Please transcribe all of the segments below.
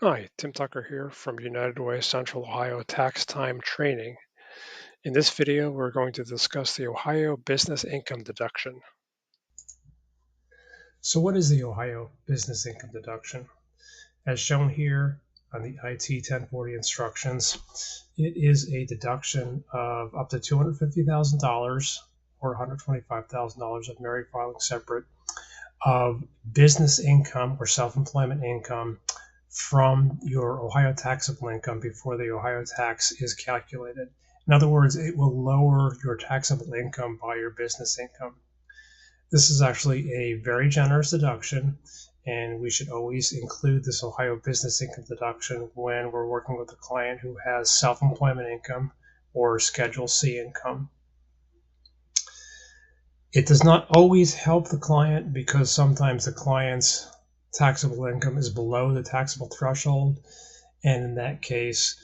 Hi, Tim Tucker here from United Way Central Ohio Tax Time Training. In this video, we're going to discuss the Ohio Business Income Deduction. So what is the Ohio Business Income Deduction? As shown here on the IT 1040 instructions, it is a deduction of up to $250,000 or $125,000 of married filing separate of business income or self-employment income from your Ohio taxable income before the Ohio tax is calculated. In other words, it will lower your taxable income by your business income. This is actually a very generous deduction, and we should always include this Ohio Business Income Deduction when we're working with a client who has self-employment income or Schedule C income. It does not always help the client because sometimes the client's taxable income is below the taxable threshold, and in that case,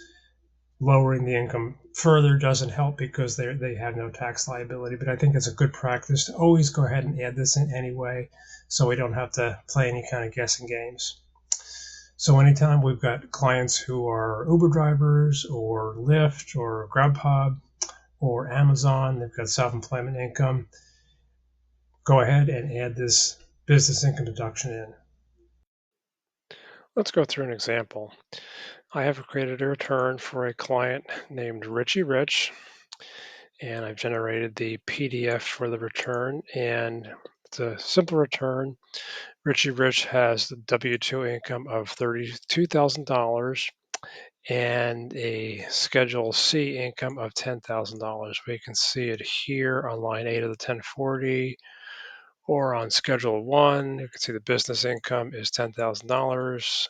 lowering the income further doesn't help because they have no tax liability. But I think it's a good practice to always go ahead and add this in anyway, so we don't have to play any kind of guessing games. So anytime we've got clients who are Uber drivers or Lyft or Grubhub or Amazon, they've got self-employment income, go ahead and add this business income deduction in. Let's go through an example. I have created a return for a client named Richie Rich, and I've generated the PDF for the return, and it's a simple return. Richie Rich has the W-2 income of $32,000 and a Schedule C income of $10,000. We can see it here on line 8 of the 1040, or on Schedule 1. You can see the business income is $10,000,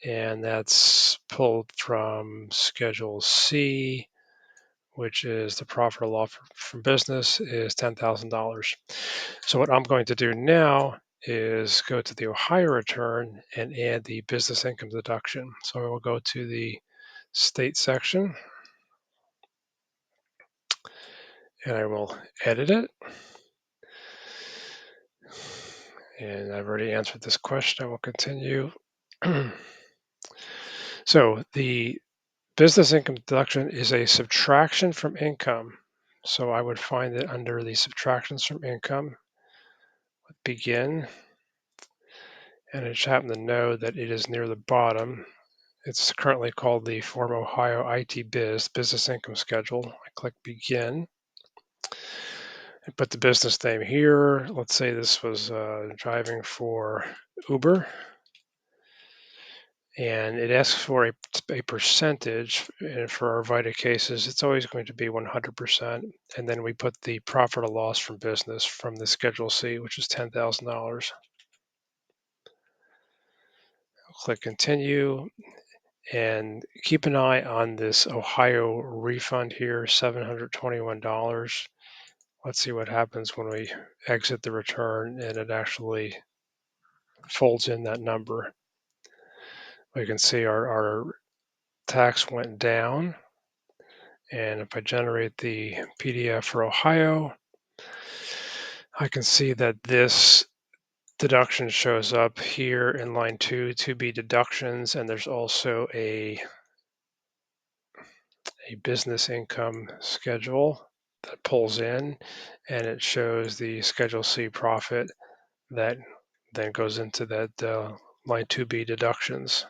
and that's pulled from Schedule C, which is the profit or loss from business, is $10,000. So what I'm going to do now is go to the Ohio return and add the business income deduction. So I will go to the state section and I will edit it. And I've already answered this question. I will continue. So the business income deduction is a subtraction from income. So I would find it under the subtractions from income, begin, and I just happen to know that it is near the bottom. It's currently called the Form Ohio IT Business Income Schedule. I click begin. I put the business name here. Let's say this was driving for Uber. And it asks for a percentage. And for our VITA cases, it's always going to be 100%. And then we put the profit or loss from business from the Schedule C, which is $10,000. Click continue. And keep an eye on this Ohio refund here, $721. Let's see what happens when we exit the return and it actually folds in that number. We can see our tax went down. And if I generate the PDF for Ohio, I can see that this deduction shows up here in line 2, to be deductions, and there's also a business income schedule that pulls in, and it shows the Schedule C profit that then goes into that line 2B deductions.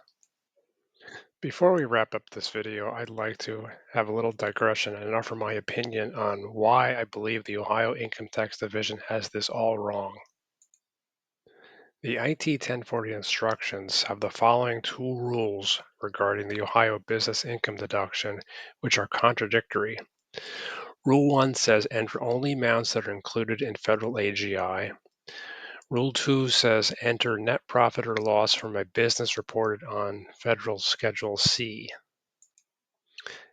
Before we wrap up this video, I'd like to have a little digression and offer my opinion on why I believe the Ohio Income Tax Division has this all wrong. The IT 1040 instructions have the following two rules regarding the Ohio Business Income Deduction, which are contradictory. Rule 1 says enter only amounts that are included in federal AGI. Rule 2 says enter net profit or loss from a business reported on federal Schedule C.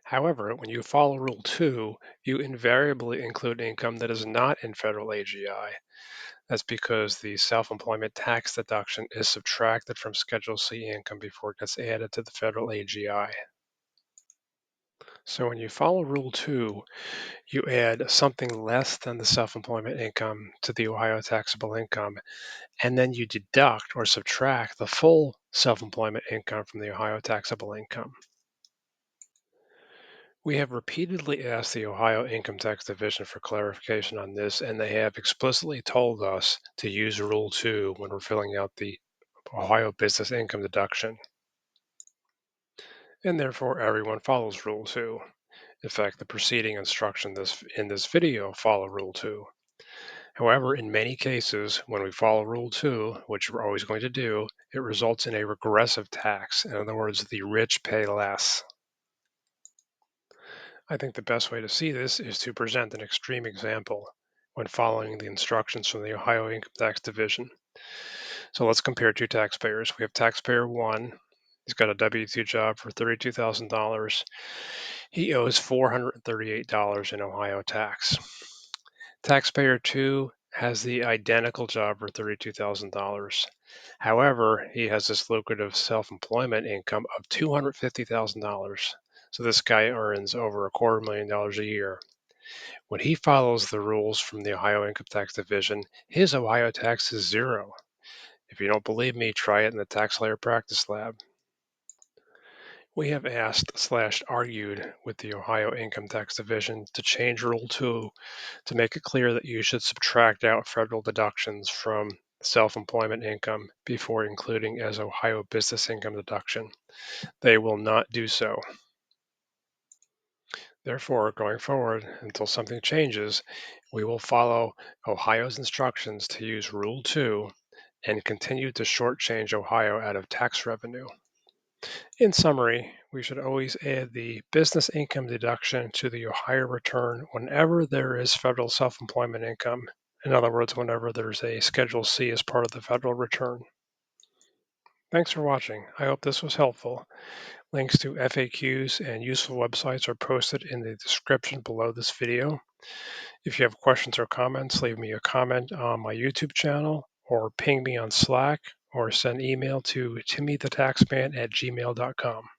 However, when you follow Rule 2, you invariably include income that is not in federal AGI. That's because the self-employment tax deduction is subtracted from Schedule C income before it gets added to the federal AGI. So when you follow Rule 2, you add something less than the self-employment income to the Ohio taxable income, and then you deduct or subtract the full self-employment income from the Ohio taxable income. We have repeatedly asked the Ohio Income Tax Division for clarification on this, and they have explicitly told us to use Rule 2 when we're filling out the Ohio Business Income Deduction. And therefore, everyone follows Rule 2. In fact, the preceding instructions in this video follow Rule 2. However, in many cases, when we follow Rule 2, which we're always going to do, it results in a regressive tax. In other words, the rich pay less. I think the best way to see this is to present an extreme example when following the instructions from the Ohio Income Tax Division. So let's compare two taxpayers. We have taxpayer 1. He's got a W-2 job for $32,000. He owes $438 in Ohio tax. Taxpayer 2 has the identical job for $32,000. However, he has this lucrative self-employment income of $250,000. So this guy earns over $250,000 a year. When he follows the rules from the Ohio Income Tax Division, his Ohio tax is zero. If you don't believe me, try it in the Tax Layer Practice Lab. We have asked/argued with the Ohio Income Tax Division to change Rule 2 to make it clear that you should subtract out federal deductions from self-employment income before including as Ohio Business Income Deduction. They will not do so. Therefore, going forward, until something changes, we will follow Ohio's instructions to use Rule 2 and continue to shortchange Ohio out of tax revenue. In summary, we should always add the business income deduction to the Ohio return whenever there is federal self-employment income. In other words, whenever there's a Schedule C as part of the federal return. Thanks for watching. I hope this was helpful. Links to FAQs and useful websites are posted in the description below this video. If you have questions or comments, leave me a comment on my YouTube channel or ping me on Slack or send email to timmythetaxman@gmail.com.